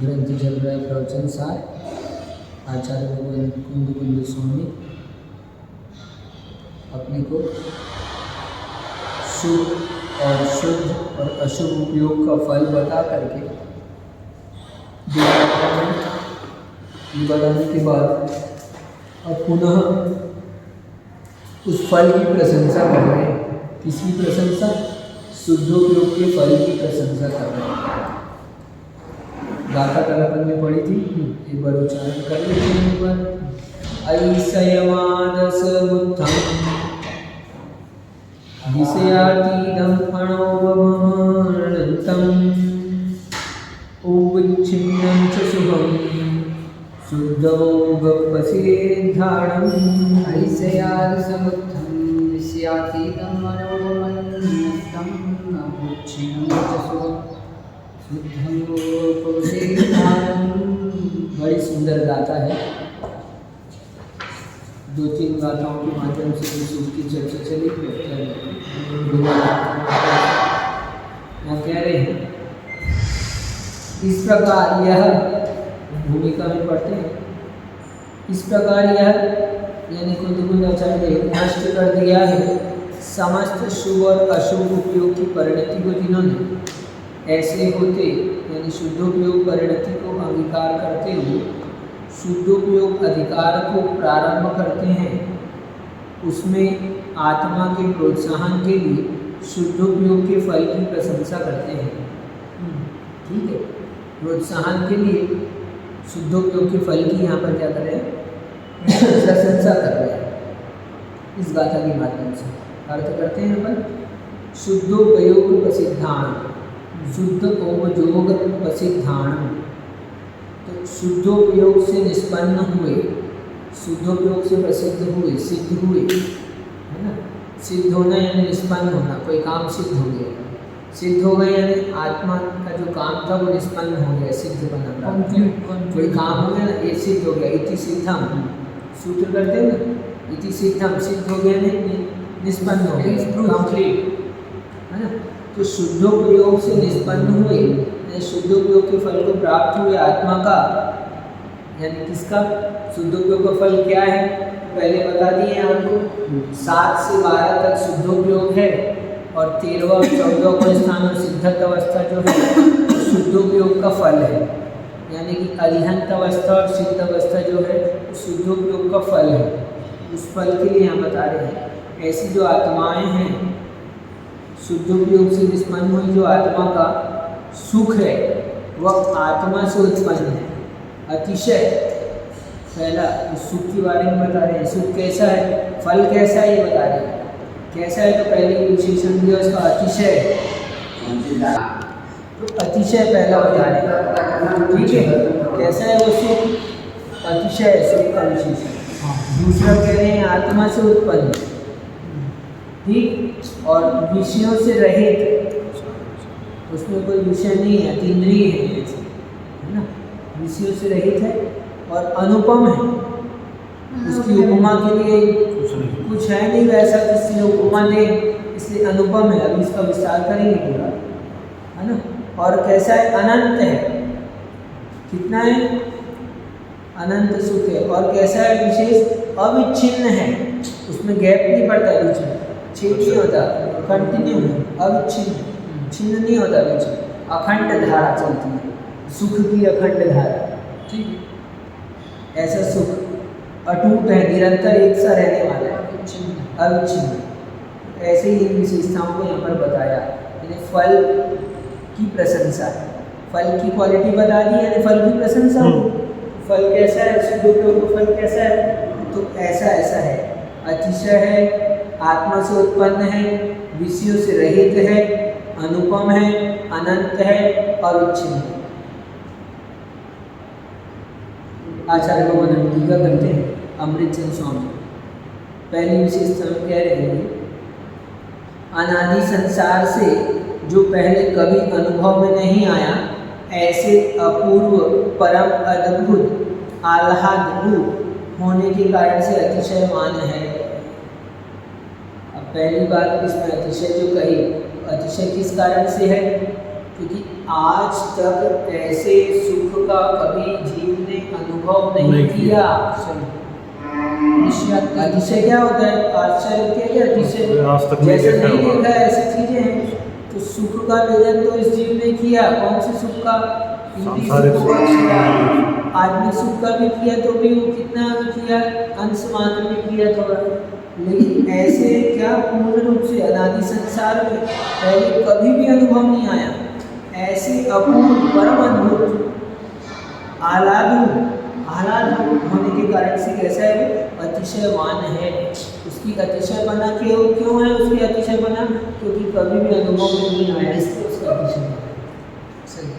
ग्रंथ चल रहा है प्रवचन सार आचार्य भगवान कुंद स्वामी अपने को शुभ और शुद्ध और अशुभ उपयोग का फल बता करके बताने के बाद अब पुनः उस फल की प्रशंसा कर रहे हैं। किसकी प्रशंसा? शुद्धोपयोग के फल की प्रशंसा कर रहे हैं। गाथा कलापन में पढ़ी थी, एक बार उच्चारण कर लेते हैं। एक बार ऐसयमादस बुद्धं विषयातीदं अणोपमर्णन्तम् उच्छिन्नं च शुभं शुद्धोपसिद्धाणम् ऐसयादसमुत्थं विषयातीतं मनोमन्नस्तम् उच्छिन्नं च शुभं शुद्धोपसिद्धाणम्। बड़ी सुंदर गाथा है। 2-3 गाथाओं के माध्यम से उसकी चर्चा चली। यहाँ कह रहे हैं इस प्रकार यह भूमिका में पढ़ते हैं। इस प्रकार यह यानी कुंद आचार्य नष्ट कर दिया है समस्त शुभ और अशुभ उपयोग की परिणति को, जिन्होंने ऐसे होते यानी शुद्धोपयोग परिणति को अंगीकार करते हुए शुद्धोपयोग अधिकार को प्रारंभ करते हैं। उसमें आत्मा के प्रोत्साहन के लिए शुद्धोपयोग के फल की प्रशंसा करते हैं। ठीक है, प्रोत्साहन के लिए शुद्धोपयोग के फल की यहाँ पर क्या कर रहे हैं? प्रशंसा कर रहे हैं। इस गाथा के माध्यम से अर्थ करते हैं अपन शुद्धोपयोग प्रसिद्धान, शुद्ध उपयोग प्रसिद्धान। तो शुद्धोपयोग से निष्पन्न हुए, शुद्धोपयोग से प्रसिद्ध हुए, सिद्ध हुए, है ना। सिद्ध होना यानी निष्पन्न होना, कोई काम सिद्ध हो गया। सिद्ध हो गया यानी आत्मा का जो काम था वो निष्पन्न हो गया, सिद्ध बना। कोई काम हो गया ना, ये सिद्ध हो गया। इति सिद्धम सूत्र करते हैं ना, इति सिद्धम, सिद्ध हो गया नहीं, निष्पन्न हो गया, कंप्लीट, है ना। तो शुद्धोपयोग से निष्पन्न हुए, शुद्धोपयोग के फल को प्राप्त हुए आत्मा का, यानी किसका? शुद्धोपयोग का फल क्या है? पहले बता दिए आपको 7 से 12 तक शुद्धोपयोग है और 13वां 14वां स्थान और सिद्धत अवस्था जो है शुद्धोपयोग का फल है। यानी कि अरिहंत अवस्था और सिद्ध अवस्था जो है शुद्धोपयोग का फल है। उस फल के लिए हम बता रहे हैं ऐसी जो आत्माएं हैं, शुद्धोपयोग से निष्पन्न हुई जो आत्मा का सुख है वह आत्मा से उत्पन्न है। अतिशय पहला उस सुख के बारे में बता रहे हैं। सुख कैसा है, फल कैसा है, ये बता रहे हैं। कैसा है तो पहले विशेषण दिया उसका अतिशय। तो अतिशय पहला बता रहे हैं, ठीक है। कैसा है वो सुख? अतिशय सुख का विशेषण। दूसरा कह रहे हैं आत्मा से उत्पन्न, ठीक, और विषयों से रहित, उसमें कोई विषय नहीं है, इंद्रिय है ना, विषयों से रहित है और अनुपम है। उसकी उपमा के लिए कुछ है नहीं वैसा किसी ने उपमा दे, इसलिए अनुपम है। अभी इसका विस्तार करेंगे पूरा, है ना। और कैसा है? अनंत है। कितना है? अनंत सुख है। और कैसा है? विशेष अविच्छिन्न है, उसमें गैप नहीं पड़ता, बीच में छेद नहीं होता, कंटिन्यू है, अविच्छिन्न, छिन्न नहीं होता बीच में, अखंड धारा चलती है, सुख की अखंड धारा, ठीक। ऐसा सुख अटूट है, निरंतर एक सा रहने वाला है, अविच्छिन्न। ऐसे ही इन विशेषताओं को यहाँ पर बताया। यानी फल की प्रशंसा है, फल की क्वालिटी बता दी, यानी फल की प्रशंसा हो। फल कैसा है? शुद्धोपयोग का फल कैसा है? तो ऐसा ऐसा है, अतिशय है, आत्मा से उत्पन्न है, विषयों से रहित है, अनुपम है, अनंत है, अविच्छिन्न है। आचार्य भगवान टीका करते हैं अमृतचंद स्वामी। पहली विशेषता कह रहे हैं अनादि संसार से जो पहले कभी अनुभव में नहीं आया, ऐसे अपूर्व परम अद्भुत आह्लाद रूप होने के कारण से अतिशय मान है। अब पहली बात इसमें अतिशय जो कही, अतिशय किस कारण से है? क्योंकि आज तक ऐसे सुख का कभी जीव ने अनुभव नहीं किया। अतिशय क्या होता है? आश्चर्य क्या है? अतिशय जैसे नहीं देखा ऐसी चीजें हैं। तो सुख का वेदन तो इस जीव ने किया। कौन से सुख का? इंद्रिय सुख का किया, आत्मिक सुख का भी किया, तो भी वो कितना किया? अंश मात्र में किया थोड़ा। लेकिन ऐसे क्या पूर्ण रूप से अनादि संसार में पहले कभी भी अनुभव नहीं आया। ऐसे अपूर्व परम अद्भुत आह्लाद होने के कारण से कैसा है? वो अतिशयवान है। उसकी अतिशय बना क्यों है? उसकी अतिशय बना क्योंकि कभी भी अनुभव में नहीं आया, इसलिए उसका अतिशय बना। सही।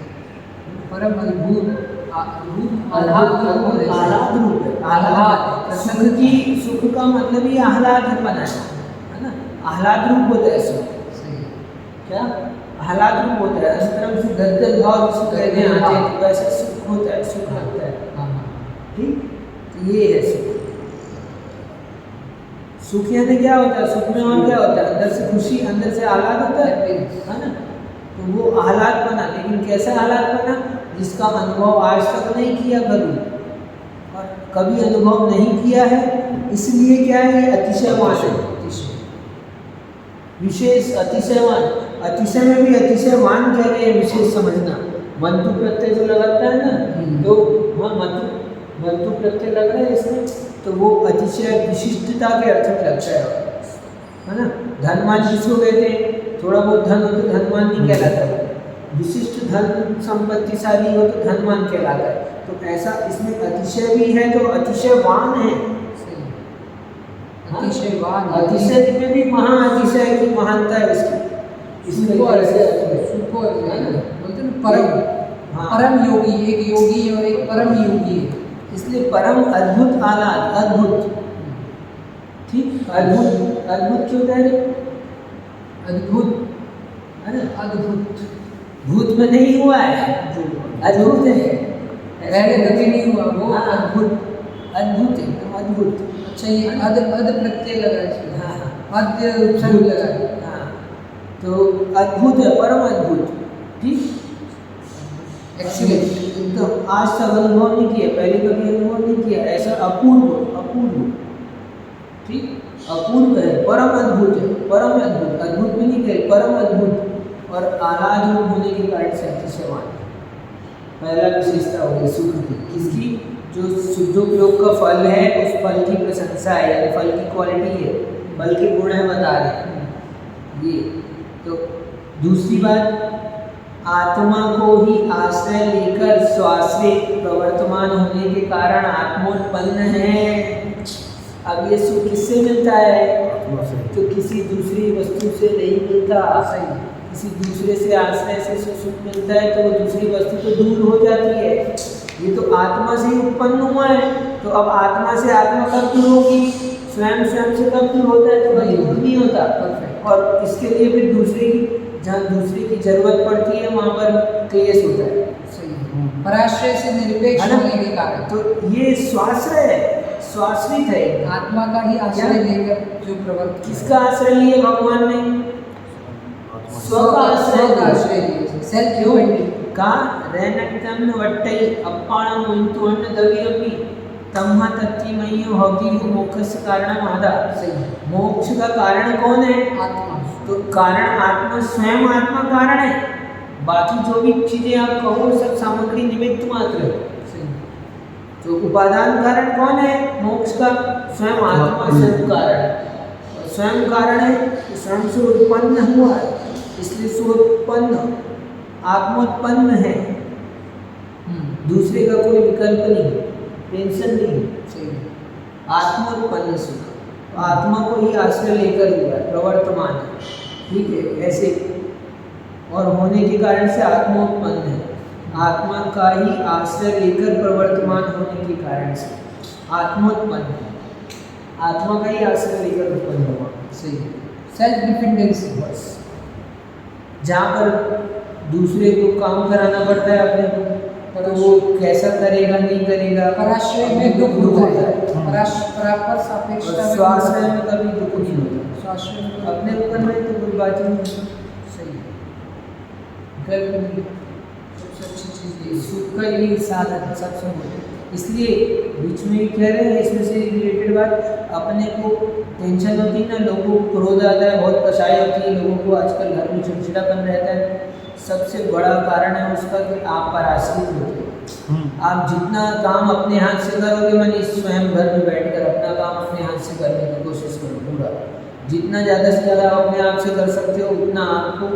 परम अद्भुत आह्लाद सुख का मतलब ही आह्लाद बना है ना? आह्लाद रूप होता है सुख। सही। क्या आह्लाद रूप होता है? अंतरम से गदगद भाव जिसको कहते हैं आते हैं, वैसे सुख होता है, सुख लगता है। ठीक, तो ये है सुख। सुख यानी क्या होता है? सुख में और क्या होता है? अंदर से खुशी, अंदर से आह्लाद होता है ना? तो वो आह्लाद बना, लेकिन कैसा आह्लाद बना? जिसका अनुभव आज तक नहीं किया कभी, और कभी अनुभव नहीं किया है, इसलिए क्या है? ये अतिशयवान है। विशेष अतिशयवान, अतिशय में भी अतिशयवान कह रहे हैं। विशेष समझना, मंतु प्रत्यय जो लगाता है ना, तो हाँ मंतु प्रत्यय लग रहा है इसमें, तो वो अतिशय विशिष्टता के अर्थ में लगता है ना? धनवान किसको कहते हैं? थोड़ा बहुत धन हो तो धनवान नहीं कहलाता, विशिष्ट धन संपत्तिशाली हो तो धनवान कहलाता है। तो ऐसा इसमें अतिशय भी है, तो अतिशयवान है। अतिशयवान, अतिशय में भी महा अतिशय की महानता है इसकी। परम योगी, एक योगी और एक परम योगी है, इसलिए परम अद्भुत आह्लाद, अद्भुत। ठीक, अद्भुत क्यों कह रहे? अद्भुत है ना? अद्भुत भूत में नहीं हुआ है, अद्भुत है। पहले कभी नहीं हुआ, वो अद्भुत एकदम अद्भुत। अच्छा, ये अद प्रत्यय लगा है। हाँ, अद्य उपसर्ग लगा है। हाँ, तो अद्भुत है, परम अद्भुत। ठीक, एक्सीलेंट। तो आज तक अनुभव नहीं किया, पहले कभी अनुभव नहीं किया ऐसा अपूर्व। ठीक, अपूर्व है, परम अद्भुत है, परम अद्भुत। अद्भुत भी नहीं कहे, परम अद्भुत, और आह्लाद रूप होने के कारण से अतिशयवान। पहला विशेषता हो गई सुख की। किसकी? जो शुद्धोपयोग का फल है, उस फल की प्रशंसा है, यानी फल की क्वालिटी है, फल के गुण है बता रहे हैं ये। तो दूसरी बात, आत्मा को ही आश्रय लेकर स्वाश्रित प्रवर्तमान होने के कारण आत्मोत्पन्न है। अब ये सुख किससे मिलता है? तो किसी दूसरी वस्तु से नहीं मिलता। सही, किसी दूसरे से आश्रय से सुख मिलता है तो वो दूसरी वस्तु तो दूर हो जाती है। ये तो आत्मा से ही उत्पन्न हुआ है, तो अब आत्मा से आत्मा कब दूर होगी? स्वयं से कब दूर होता है? तो भाई दूर नहीं होता। और इसके लिए फिर दूसरे की, जहाँ दूसरे की जरूरत पड़ती है वहाँ पर क्लेश होता है। सही, पराश्रय से निरपेक्ष होने के कारण। तो ये स्वाश्रय है, स्वाश्रित है, आत्मा का ही आश्रय लेकर जो प्रवर्त। किसका आश्रय लिए भगवान ने? स्व का आश्रय लिए। सेल्फ डिपेंडेंट का रेनक्तन वट्टई अप्पाणम उंतु अन्न दविरपि तम्हा तत्तिमयी होगी मोक्ष कारण आधा। सही, मोक्ष का कारण कौन है? आत्मा। तो कारण आत्मा, स्वयं आत्मा कारण है, बाकी जो भी चीजें आप कहो सब सामग्री निमित्त मात्र है। तो उपादान कारण कौन है मोक्ष का? स्वयं आत्मा, स्वयं कारण है। स्वयं कारण है, स्वयं से उत्पन्न हुआ है, इसलिए स्वोत्पन्न, आत्मोत्पन्न है। दूसरे का कोई विकल्प नहीं, टेंशन नहीं। आत्मोत्पन्न सुख, आत्मा को ही आश्रय लेकर हुआ है, प्रवर्तमान है। ठीक है, ऐसे और होने के कारण से आत्मोत्पन्न है। आत्मा का ही आश्रय लेकर प्रवर्तमान होने के कारण से आत्मोत्पन्न है, आत्मा का ही आश्रय लेकर उत्पन्न हुआ। सही, सेल्फ डिपेंडेंसी। बस जहाँ पर दूसरे को काम कराना पड़ता है अपने को, तो वो कैसा करेगा नहीं करेगा, पराश्रय में दुख होता है। परापर सापेक्षता, स्वाश्रय में कभी दुख नहीं होता। स्वाश्रय में अपने को करना है तो कोई बात नहीं। सही, विकल्प नहीं। सुख का यही साधन सबसे बड़ा। इसलिए बीच में ही कह रहे हैं, इसमें से रिलेटेड बात, अपने को टेंशन होती है ना, लोगों को क्रोध आता है, बहुत कषाय होती है, लोगों को आजकल घर में चिड़चिड़ापन रहता है, सबसे बड़ा कारण है उसका कि आप पर आश्रित होते हो। आप जितना काम अपने हाथ से करोगे, मानी स्वयं घर में बैठकर अपना काम अपने हाथ से करने की कोशिश करो पूरा, जितना ज़्यादा से ज़्यादा अपने आप से कर सकते हो उतना आपको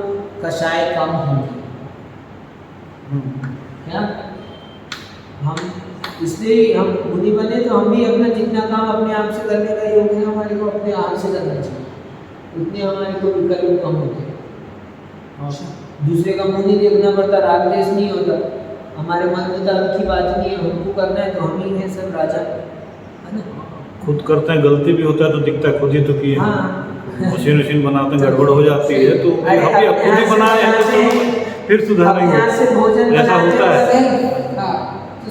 कषाय कम होगी। क्या हम इसलिए हम मुनि बने तो हम भी अपना जितना काम अपने आप से करने का योग है हमारे को अपने आप से करना चाहिए, उतने हमारे को विकल्प कम होते हैं। दूसरे का मुंह नहीं देखना पड़ता, राग देश नहीं होता, हमारे मन मुताबिक की बात नहीं है, हमको करना है तो हम ही हैं सब राजा, है ना। खुद करते हैं, गलती भी होता है तो दिखता है खुद ही तो किए। हाँ मशीन बनाते हैं, गड़बड़ हो जाती है तो हम खुद ही बनाए हैं तो फिर सुधारेंगे, से भोजन ऐसा होता है।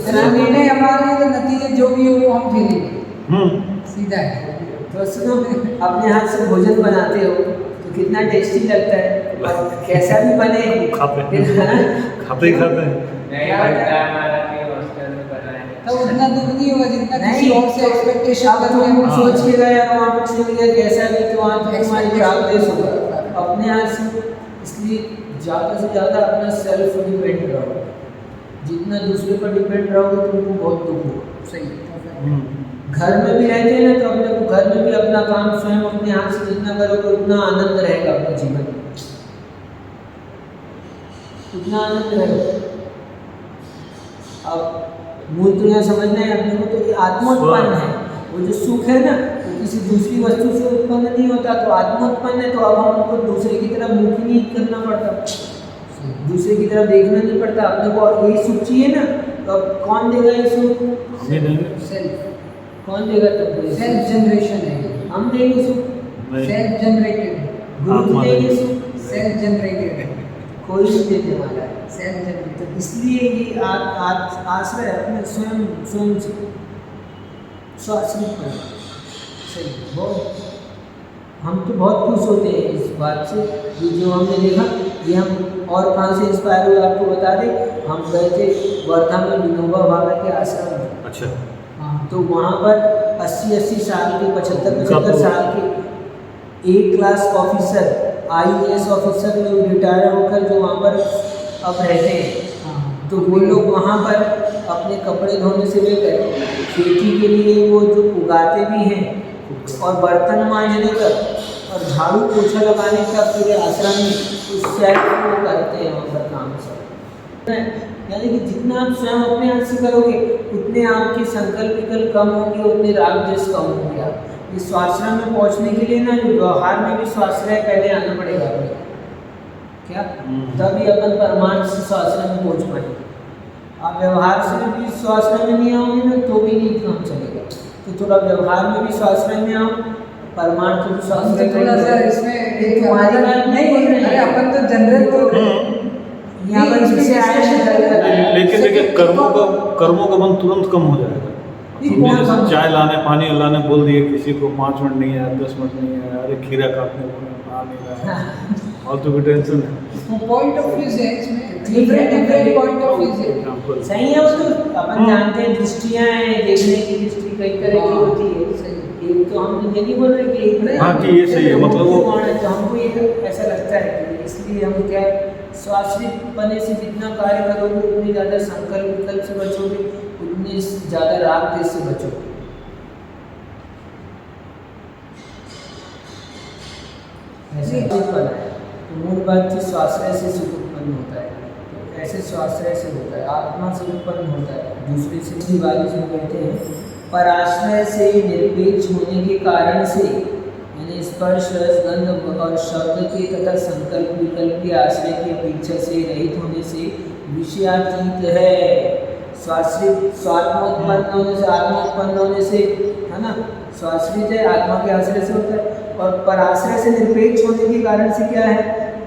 निर्णय हमारे तो नतीजे जो भी हो वो हम झेलेंगे, सीधा है। तो सुनो, अपने हाथ से भोजन बनाते हो तो कितना टेस्टी लगता है, और कैसा भी बने खाते फिर खाते ही खाते हैं। तो उतना दुख नहीं होगा जितना किसी नहीं, और से एक्सपेक्टेशन अब करते तुम हैं। सोच के गए और वहाँ पर छूट गया कैसा भी, तो वहाँ तो तुम्हारी राग देश होगा अपने हाथ से। इसलिए ज़्यादा से ज़्यादा अपना सेल्फ डिपेंड रहो, जितना दूसरे पर डिपेंड रहोगे तुमको बहुत दुख होगा। सही। घर में भी रहते हैं ना, तो अपने को घर में भी अपना काम स्वयं अपने हाथ से जितना करोगे उतना आनंद रहेगा अपने जीवन में, उतना आनंद रहेगा। अब मूल तो यहाँ समझना है अपने को, तो ये आत्मोत्पन्न है, वो जो सुख है ना वो किसी दूसरी वस्तु से उत्पन्न नहीं होता, तो आत्मोत्पन्न है। तो अब हमको दूसरे की तरफ मुख नहीं करना पड़ता, दूसरे की तरफ देखना नहीं पड़ता, अपने को यही सुख चाहिए ना, तो अब कौन देगा ये सुख? सेल्फ, कौन देगा? तो सेल्फ जनरेशन है, हम देंगे सुख, सेल्फ जनरेटेड, गुरु देंगे सुख, सेल्फ जनरेटेड, कोई नहीं देने वाला है। Self generated. तो इसलिए ये आश्रय अपने स्वयं से स्वाश्रित पर सही बहुत, हम तो बहुत खुश होते हैं इस बात से। ये जो हमने देखा ये हम और कहाँ से इंस्पायर हुए आपको बता दें, हम गए थे वर्धा में विनोबा भावे के आश्रम में। अच्छा। हाँ, तो वहाँ पर 80 साल के 75 साल के एक क्लास ऑफिसर, IAS ऑफिसर लोग रिटायर होकर जो वहाँ पर अब रहते हैं, तो वो लोग वहाँ पर अपने कपड़े धोने से लेकर खेती के लिए वो जो उगाते भी हैं और बर्तन मांजने तक और झाड़ू पोछा लगाने तक पूरे आश्रम में उस सेल्फ को करते हैं वहाँ पर काम सब। यानी कि जितना आप स्वयं अपने हाथ से करोगे उतने आपके संकल्प विकल्प कम होंगे, उतने राग द्वेष कम होंगे। आप इस स्वाश्रम में पहुँचने के लिए ना व्यवहार में भी स्वाश्रय पहले आना पड़ेगा अपने, क्या तभी अपन परमार्थ से स्वाश्रय में पहुँच पाएंगे। आप व्यवहार से भी स्वाश्रय में नहीं आओगे ना तो भी नहीं काम चलेगा, तो थोड़ा व्यवहार में भी स्वाश्रय में आओ, परमार्थ भी स्वाश्रय में। थोड़ा सा इसमें तुम्हारी बात नहीं बोल रहे हैं, अपन तो जनरल बोल रहे हैं। यहाँ पर जिसे आया लेकिन देखिए कर्मों का बंध तुरंत कम हो जाएगा। तुमने जैसे चाय लाने पानी लाने बोल दिए किसी को, 5 मिनट नहीं आया, 10 मिनट नहीं आया, अरे खीरा काटने को आ नहीं रहा, फालतू की टेंशन है। पॉइंट ऑफ व्यू है इसमें, डिफरेंट पॉइंट ऑफ व्यू है। सही है, वो तो अपन जानते हैं दृष्टियाँ हैं, देखने की दृष्टि कई तरह की होती है। एक तो हम ये नहीं बोल रहे कि एक हाँ कि ये सही है, मतलब वो तो हमको ये ऐसा लगता है कि इसलिए हम क्या स्वाश्रित पने से जितना कार्य करोगे उतनी ज़्यादा संकल्प विकल्प से बचोगे, उतनी ज़्यादा राग द्वेष से बचोगे। ऐसे बना है तो मूल बात थी स्वाश्रय से सुख उत्पन्न होता है, तो ऐसे स्वाश्रय से होता है, आत्मा से उत्पन्न होता है। दूसरे से 42 में कहते हैं पराश्रय से निरपेक्ष होने के कारण से, यानी स्पर्श रस गंध और शब्द के तथा संकल्प विकल्प के आश्रय की अपेक्षा से रहित होने से विषयातीत है। स्वाश्रित स्वात्मोत्पन्न होने से, आत्मोत्पन्न होने से, है ना, स्वाश्रित है आत्मा के आश्रय से होता है। और पराश्रय से निरपेक्ष होने के कारण से क्या है,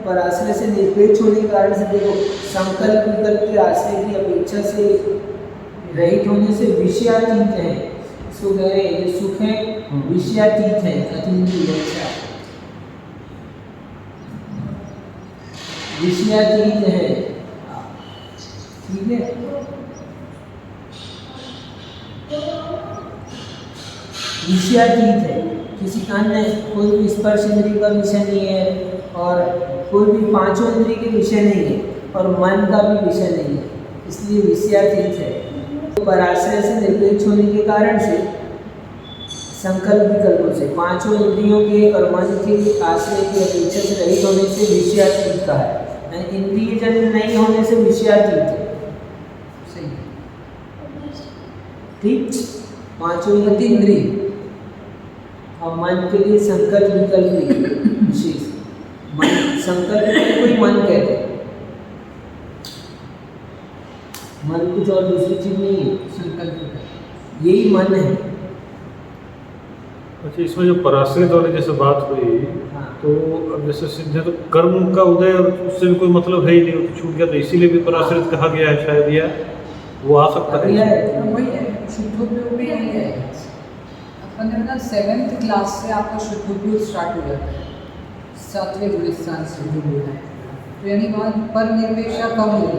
पराश्रय से निरपेक्ष होने के कारण से देखो संकल्प विकल्प के आश्रय की अपेक्षा से रहित होने से विषयातीत है। इसको कह रहे हैं जो सुख है विषयातीत है, अतीत की इच्छा विषयातीत है। ठीक है। विषयातीत है, किसी अन्य कोई भी स्पर्श इंद्रिय का विषय नहीं है और कोई भी पांचों इंद्रिय के विषय नहीं है और मन का भी विषय नहीं है, इसलिए विषयातीत है। तो पराश्रय से निरपेक्ष होने के कारण से संकल्प विकल्पों से पांचों इंद्रियों के और मन के आश्रय की अपेक्षा से रहित होने से विषयातीत का है, इंद्रिय जन्य नहीं होने से विषयातीत है। सही। ठीक, पांचों इंद्रिय और मन के लिए संकल्प विकल्प विशेष मन, संकल्प को कोई मन कहते हैं, मन कुछ और दूसरी चीज नहीं है, संकल्प यही मन है। अच्छा, इसमें जो पराश्रित वाली जैसे बात हुई, हाँ। तो अब जैसे सिद्ध तो कर्म का उदय और उससे भी कोई मतलब है ही नहीं, वो तो छूट गया, तो इसीलिए भी पराश्रित कहा गया है शायद, या वो आ सकता है। वही है, शुद्धोपयोग में यही है। अपन ने ना 7th क्लास से आपका शुद्धोपयोग स्टार्ट हो जाता है, 7वें गुलिस्तान से जो बोला है, तो यानी वहाँ पर निरपेक्षा कम हो गई।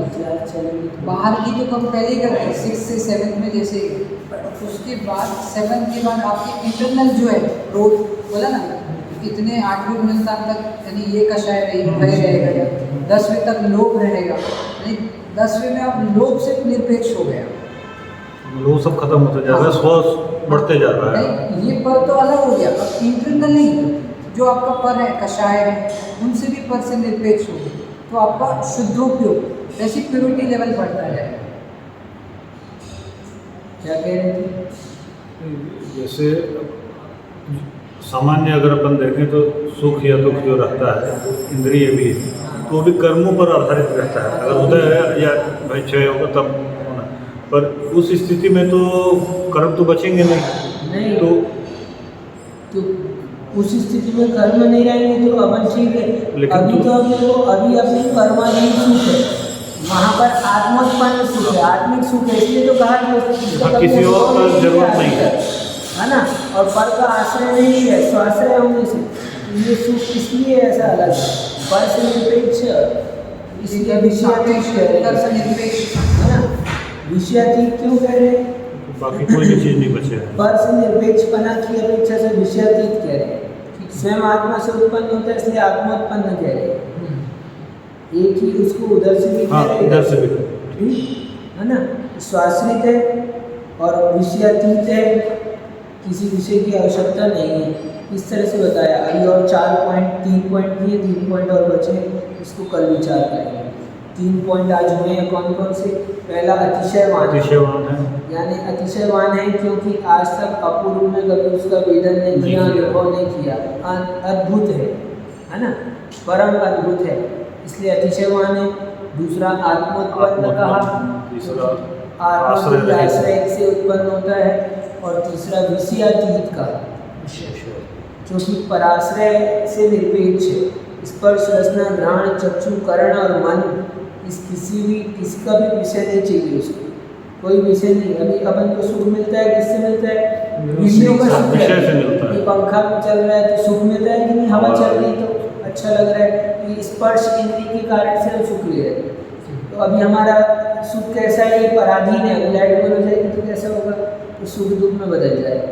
बाहर की तो कम पहले ही कर रहे हैं 6 से 7 में जैसे, उसके बाद 7 के बाद आपके इंटरनल जो है रोध बोला ना, इतने 8वें गुलिस्तान तक यानी ये कषाय भय रहेगा, 10वें तक लोभ रहेगा, यानी 10वें में आप लोभ से निरपेक्ष हो गया, वो सब खत्म होता जा रहा है, स्व बढ़ते जा रहा है। नहीं, ये पर तो अलग हो गया, अब इंटरनल नहीं, जो आपका पर है कषाय है उनसे भी पर से निरपेक्ष हो गया, तो आपका शुद्धोपयोग जैसी प्योरिटी लेवल बढ़ता है। क्या कह रहे थे? जैसे सामान्य अगर अपन देखें तो सुख या दुख जो रहता है इंद्रिय भी, तो वो भी कर्मों पर आधारित रहता है। अगर उदय है या भाई क्षय होगा तब होना, पर उस स्थिति में तो कर्म तो बचेंगे नहीं, तो उस स्थिति में कर्म नहीं रहेंगे तो अपन ठीक है। अभी तो अभी अपनी कर्माधीन सुख है, वहाँ पर आत्मोत्पन्न सुख है, आत्मिक सुख है, इसलिए तो कहा कि किसी और का जरूरत नहीं है ना, और पर का आश्रय नहीं है, स्वाश्रय होने से ये सुख इसलिए ऐसा अलग है, पर से निरपेक्ष, इसलिए विषयातीत है ना। विषयातीत क्यों कह रहे हैं? बाकी कोई भी चीज़ नहीं बचे है। पर से निरपेक्षपना की अपेक्षा से विषयातीत कह रहे हैं, स्वयं आत्मा से उत्पन्न होता है इसलिए आत्मोत्पन्न कह रहे हैं। एक ही उसको उधर से भी कह रहे हैं, इधर से भी ठीक है ना। स्वाश्रित है और विषयातीत है, किसी विषय की आवश्यकता नहीं है, इस तरह से बताया। अभी और 3 पॉइंट दिए, 3 पॉइंट और बचे, इसको कल विचार करेंगे। 3 पॉइंट आज हुए हैं कौन कौन से? पहला अतिशयवान है, यानी अतिशयवान है क्योंकि आज तक अपूर्व में कभी उसका वेदन नहीं किया, अनुभव नहीं किया, अद्भुत है ना, परम अद्भुत है, इसलिए अतिशयवान है। दूसरा आत्मोत्पन्न कहा, आश्रय से उत्पन्न होता है। और तीसरा विषयातीत का, क्योंकि पराश्रय से निरपेक्ष है, स्पर्श रसना घ्राण चक्षु कर्ण और मन, किसी का भी विषय नहीं चाहिए उसको, कोई विषय नहीं। अभी अपन को सुख मिलता है, किससे मिलता है? विषयों का सुख है। ये पंखा चल रहा है तो सुख मिलता है कि नहीं, हवा चल रही तो अच्छा लग रहा है, ये स्पर्श इंद्रिय के कारण से हम सुख ले रहे हैं। तो अभी हमारा सुख कैसा है? ये पराधीन है, लाइट बंद हो जाएगी तो कैसा होगा? तो सुख दुख में बदल जाएगा,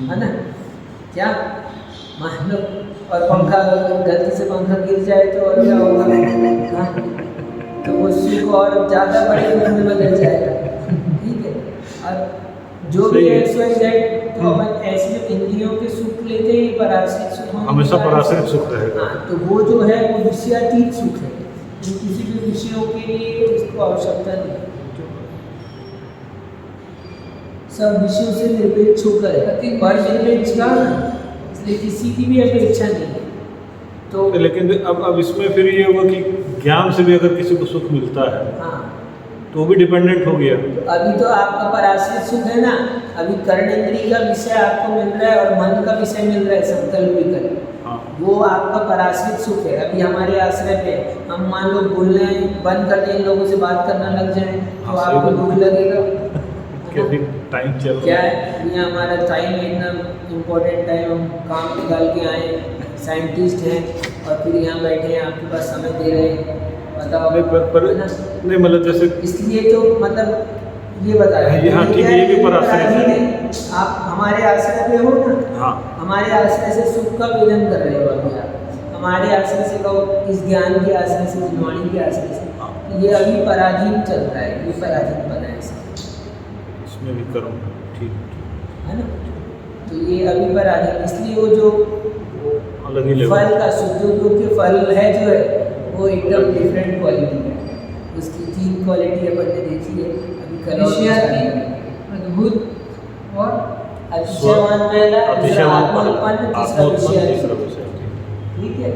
है ना। क्या मान लो, और पंखा गलती से पंखा गिर जाए तो और क्या होगा? तो वो सुख और ज़्यादा बड़े दुख में बदल जाएगा, ठीक है। और जो भी XYZ, तो अपन ऐसे इंद्रियों के सुख लेते हैं, पराश्रित सुख हमेशा पराश्रित सुख रहेगा। तो वो जो है वो विषयातीत सुख है, जो किसी भी विषयों के लिए उसको आवश्यकता नहीं, सब विषयों से निरपेक्ष होकर है, पर निरपेक्ष का इसलिए किसी की भी अपेक्षा नहीं है। तो लेकिन अब इसमें फिर ये होगा कि ज्ञान से भी अगर किसी को सुख मिलता है, हाँ, तो भी डिपेंडेंट हो गया। तो अभी तो आपका पराश्रित सुख है ना, अभी कर्णेंद्रिय का विषय आपको मिल रहा है और मन का विषय मिल रहा है, संकल्प भी करें, वो आपका पराश्रित सुख है। अभी हमारे आश्रय पे हम मान लो बोलने बंद कर दें, इन लोगों से बात करना लग जाए तो आपको दुख लगेगा। टाइम चल क्या है, यहाँ हमारा टाइम इतना इम्पोर्टेंट टाइम, हम काम निकाल के आए, साइंटिस्ट हैं और फिर यहाँ बैठे हैं, आपके पास समय दे रहे हैं बताओ नहीं है ना? नहीं मतलब जैसे इसलिए तो मतलब ये बताया ये हाँ, ठीक है, ये भी पराश्रय है। पराधीन है। आप हमारे आश्रय में हो ना, हाँ हमारे आश्रय से सुख का मिलन कर रहे हो अभी आप, हमारे आश्रय से कहो, इस ज्ञान के आश्रय से, जिनवाणी के आश्रय से, तो ये अभी पराधीन चल रहा है, ये पराधीन बना है इसका, इसमें भी करूँ ठीक है ना? तो ये अभी पराधीन, इसलिए वो जो अलग ही लेवल फल का शुद्ध के फल है जो है वो एकदम डिफरेंट क्वालिटी का है। उसकी 3 क्वालिटी अपन ने देखी है अभी विषयाति, अद्भुत और अतिशयवान पहला, दूसरा अतिशयवान आत्मोत्पन्न, तीसरा आत्मोत्पन्न, विषयाति। तीसरा विषय ठीक है।